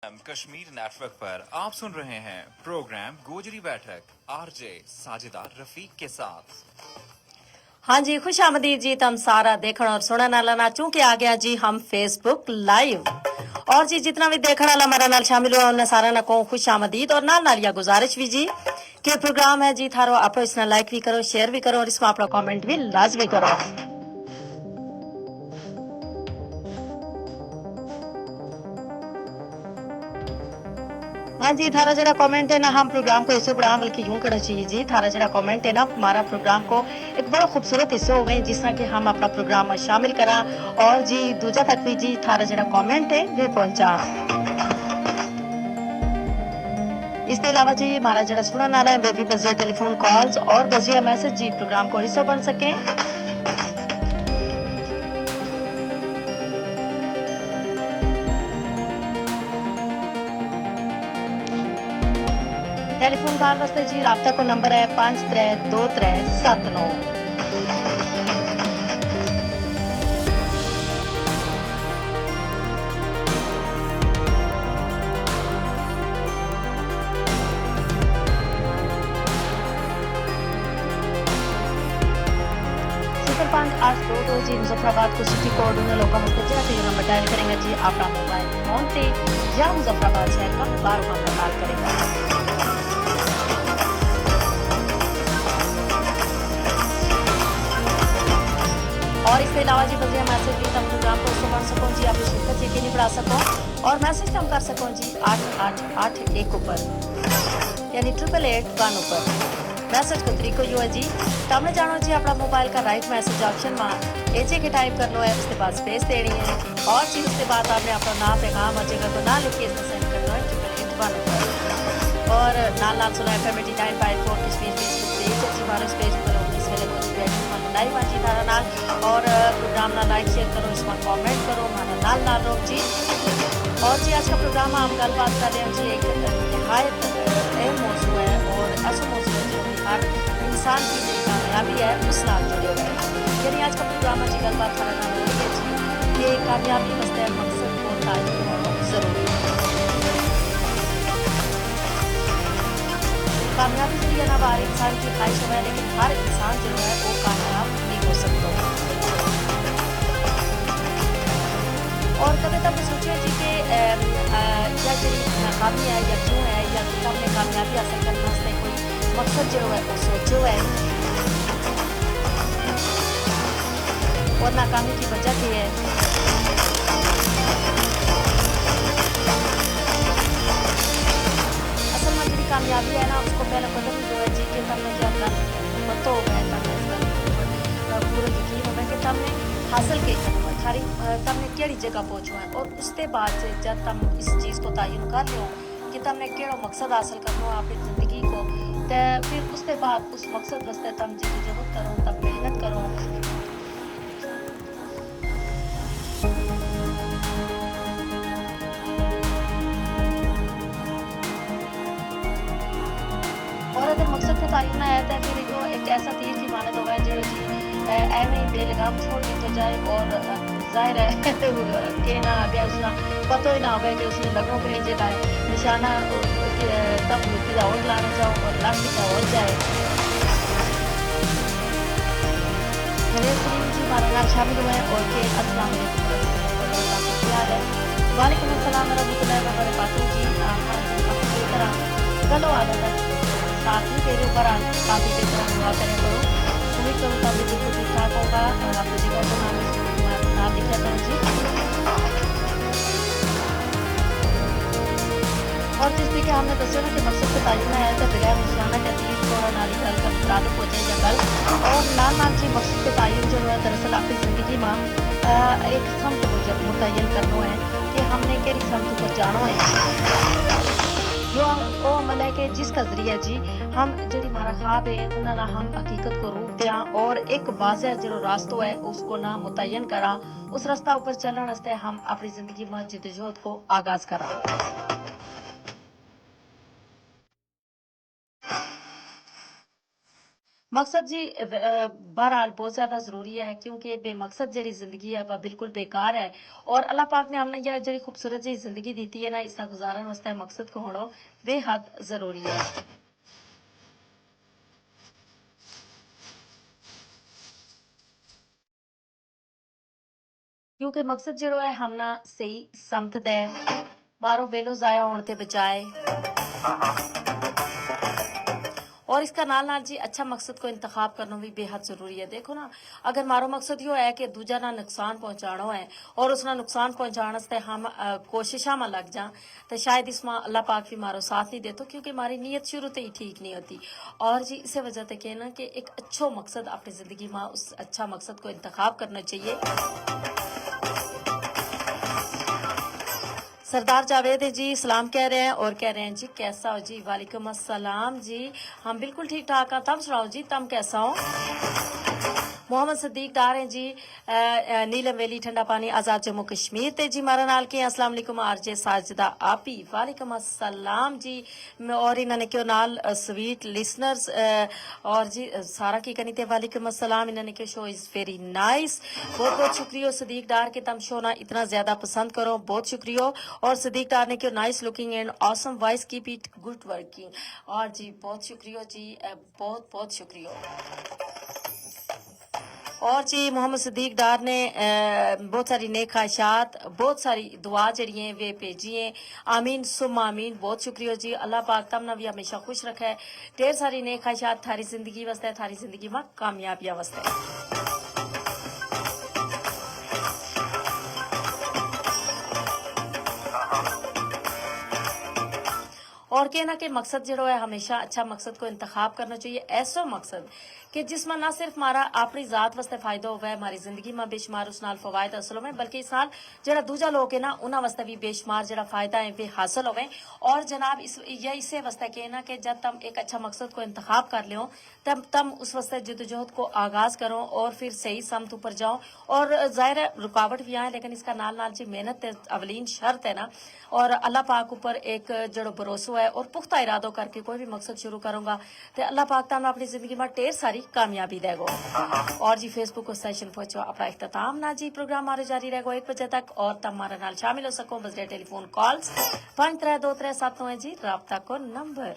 Kashmir network पर आप सुन रहे हैं प्रोग्राम गोजरी बैठक आरजे साजिदा रफीक के साथ। हाँ जी, खुश आमदीद जी तम सारा देखण और सुनने वाला ना चूंकि आ गया जी हम फेसबुक लाइव और जी जितना भी देखने वाला हमारा नाल शामिल हुआ उन्हें सारा ना को खुश आमदीद और नाल या गुजारिश भी जी कि प्रोग्राम है जी थारो आप इसने लाइक भी करो, शेयर भी करो और इसमें अपना कमेंट भी लाजमी करो। हाँ जी, थारा जरा कमेंट है ना हम प्रोग्राम को इससे बढ़ा बल्कि यूं करना चाहिए जी। थारा जरा कमेंट है ना हमारा प्रोग्राम को एक बड़ा खूबसूरत हिस्सा हो गए जिस तरह कि हम अपना प्रोग्राम में शामिल करा और जी दूजा तक भी जी थारा जरा कमेंट है वे पहुंचा। इसके अलावा जी हमारा जरा सुनने वाला है बेबी बजे टेलीफोन कॉल्स और बजिया मैसेज जी प्रोग्राम को हिस्सा बन सके। टेलीफोन कॉल वास्ते जी राब्ता को नंबर है 532379। जी मुजफ्फराबाद को सिटी कोड उन लोगों को नंबर डायल करेंगे जी अपना मोबाइल फोन से या मुजफ्फराबाद शहर का बार बार कॉल करेगा। और इसके अलावा जी बजे मैसेज भी तम प्रोग्राम को सुन सको जी आप शिरकत यकीनी बढ़ा सको और मैसेज हम कर सको जी 8881 ऊपर यानी 8881 ऊपर। मैसेज को तरीको यू है जी तमने जानो जी अपना मोबाइल का राइट मैसेज ऑप्शन में एजे के टाइप कर लो है उसके बाद स्पेस देनी है और जी उसके बाद आपने अपना नाम पैगाम और जगह को ना लिख के इसमें सेंड करना है 8881 ऊपर। और नाल सुना FM 89.4 कश्मीर फेसबुक पेज है जी हमारे इस पेज पर इस वेले को लाइव आजी थारा नाल और प्रोग्राम ना लाइक शेयर करो इसमें कमेंट करो हमारा नाल रोक जी। और जी आज का प्रोग्राम हम गलबात कर रहे हैं जी एक नहायत अहम मौजू है और ऐसा मौजू है जो हर इंसान की जो कामयाबी है उस नाल जुड़े हुए हैं। यानी आज का प्रोग्राम जी गलबात कर रहे हैं जी ये कामयाबी वास्ते मकसद को तायीन होना जरूरी है। कामयाबी जो है ना हर इंसान की ख्वाहिश है लेकिन हर इंसान जो है वो कामयाब नहीं हो सकता। और कभी तब सोचे जी कि या जी नाकामी है या क्यों है या हमने कामयाबी हासिल करने वास्ते कोई मकसद जो है वो सोचो है और नाकामी की वजह की है। असल में जी कामयाबी है ना उसको पहले कदम जो है जी कि तमने जब पता हो गया तमने पूरा यकीन होगा कि तमने हासिल के थारी तमने केड़ी जगह पहुंचना है और उसके बाद से जब तुम इस चीज़ को तयन कर लो कि तुमने केड़ा मकसद हासिल करना है अपनी ज़िंदगी को तो फिर उसके बाद उस मकसद वास्ते तुम जद्दोजहद करो तब मेहनत करो। और अगर मकसद को तयन है तो फिर एक ऐसा तीर की मानत होगा जो जी एवं बेलगाम छोड़ दी तो जाए और जाहिर है कि ना आगे उसका पता ही ना होगा कि उसने लगों को नीचे का निशाना तब मुक्ति और लाना चाहो और लाख का और जाए। जी हमारा नाम शामिल हुआ है और के अस्सलाम वालेकुम अस्सलाम रहमतुल्लाहि व बरकातहू जी अपनी तरह गलो आदत है साथ ही तेरे ऊपर काफ़ी की तरह हुआ करें करो उम्मीद करूँ तो बिल्कुल ठीक ठाक होगा और आपकी जगह को नाम लिखा करूँ जी। और जिस भी कि हमने दसो ना कि मकसद को तालीम है तो बगैर मुस्लाना तकलीफ को नाली गल का ताल्लुक हो जाए या गल और नाल जी मकसद को तालीम जो है दरअसल अपनी ज़िंदगी में एक समत को मुतयन करना है कि हमने केड़ी समत को जाना है जो वो अमल है कि जिसका जरिया जी हम जी हमारा ख्वाब है उन्होंने हम हकीकत को रूप दिया और एक वाज़ह जो रास्तों है उसको ना मुतयन करा उस रास्ता ऊपर चलने वास्ते हम अपनी ज़िंदगी में जद्दोजहद को आगाज करा। मकसद जी बहरहाल बहुत ज़्यादा ज़रूरी है क्योंकि बेमकसद जी ज़िंदगी है वह बिल्कुल बेकार है और अल्लाह पाक ने हमने यह जी खूबसूरत जी ज़िंदगी दी है ना इसका गुजारन वास्ते मकसद को होना बेहद ज़रूरी है क्योंकि मकसद जो है हम ना सही समत दे मारो बेलो ज़ाया होने ते बचाए और इसका नाल नाल जी अच्छा मकसद को इंतखाब करना भी बेहद जरूरी है देखो ना अगर मारो मकसद यो है कि दूजा ना नुकसान पहुंचाना है और उसना नुकसान पहुंचाने से हम कोशिशा में लग जा तो शायद इसमें अल्लाह पाक भी मारो साथ नहीं देतो क्योंकि हमारी नीयत शुरू से ही ठीक नहीं होती और जी इसी वजह से कहना कि एक अच्छो मकसद अपनी जिंदगी में उस अच्छा मकसद को इंतखाब करना चाहिए सरदार जावेद है जी सलाम कह रहे हैं और कह रहे हैं जी कैसा हो जी वालेकुम अस्सलाम जी हम बिल्कुल ठीक ठाक हैं तम सुनाओ जी तम कैसा हो मोहम्मद सदीक डार हैं जी नीलम वैली ठंडा पानी आजाद जम्मू कश्मीर ते जी मारा नाल के अस्सलाम वालेकुम आरजे साजिदा आपी वालेकुम अस्सलाम जी और इन्होंने क्यों नाल स्वीट लिसनर्स और जी सारा की कनी ते वालेकुम अस्सलाम इन्होंने क्यों शो इज वेरी नाइस बहुत बहुत शुक्रिया सदीक डार के तम शो ना इतना ज्यादा पसंद करो बहुत शुक्रिया और सदीक डार ने क्यों nice looking and awesome voice keep it good working और जी बहुत शुक्रिया जी बहुत बहुत शुक्रिया और जी मोहम्मद सदीक डार ने बहुत सारी नेक ख्वाहिशात बहुत सारी दुआ जड़ी हैं वे भेजी हैं आमीन सुम आमीन बहुत शुक्रिया जी अल्लाह पाक तमना भी हमेशा खुश रखे ढेर सारी नेक ख्वाहिशात थारी जिंदगी वास्ते थारी जिंदगी में कामयाबियां वास्ते और कहना कि मकसद जो है हमेशा अच्छा मकसद को इंतखाब करना चाहिए ऐसा मकसद कि जिसमें ना सिर्फ हमारा अपनी जात वास्ते फायदा होवे हमारी जिंदगी में बेशुमार उस नाल फवायद हासिल होवे बल्कि इस नाल जरा दूजा लोग है ना उन्हां वास्ते भी बेशुमार जरा फायदा है वे हासिल होवे और जनाब इसे वास्ते कहना कि जब तुम एक अच्छा मकसद को इंतखाब कर लियो तब तुम उस वास्ते जदोजहद को आगाज करो और फिर सही समत ऊपर जाओ और जाहिर है रुकावट भी आए लेकिन इसका नाल नाल जी मेहनत अवलीन शर्त है ना और अल्लाह पाक ऊपर एक जड़ो भरोसा है और पुख्ता इरादो करके कोई भी मकसद शुरू करूंगा तो अल्लाह पाक ताला अपनी जिंदगी में ढेर सारी कामयाबी देगो और जी फेसबुक सेशन पहुंचो अपना इख्तिताम ना जी प्रोग्राम हमारे जारी रहेगा 1 बजे तक और तब हमारे नाल शामिल हो सको बजरे टेलीफोन कॉल्स 532379 जी राब्ता को नंबर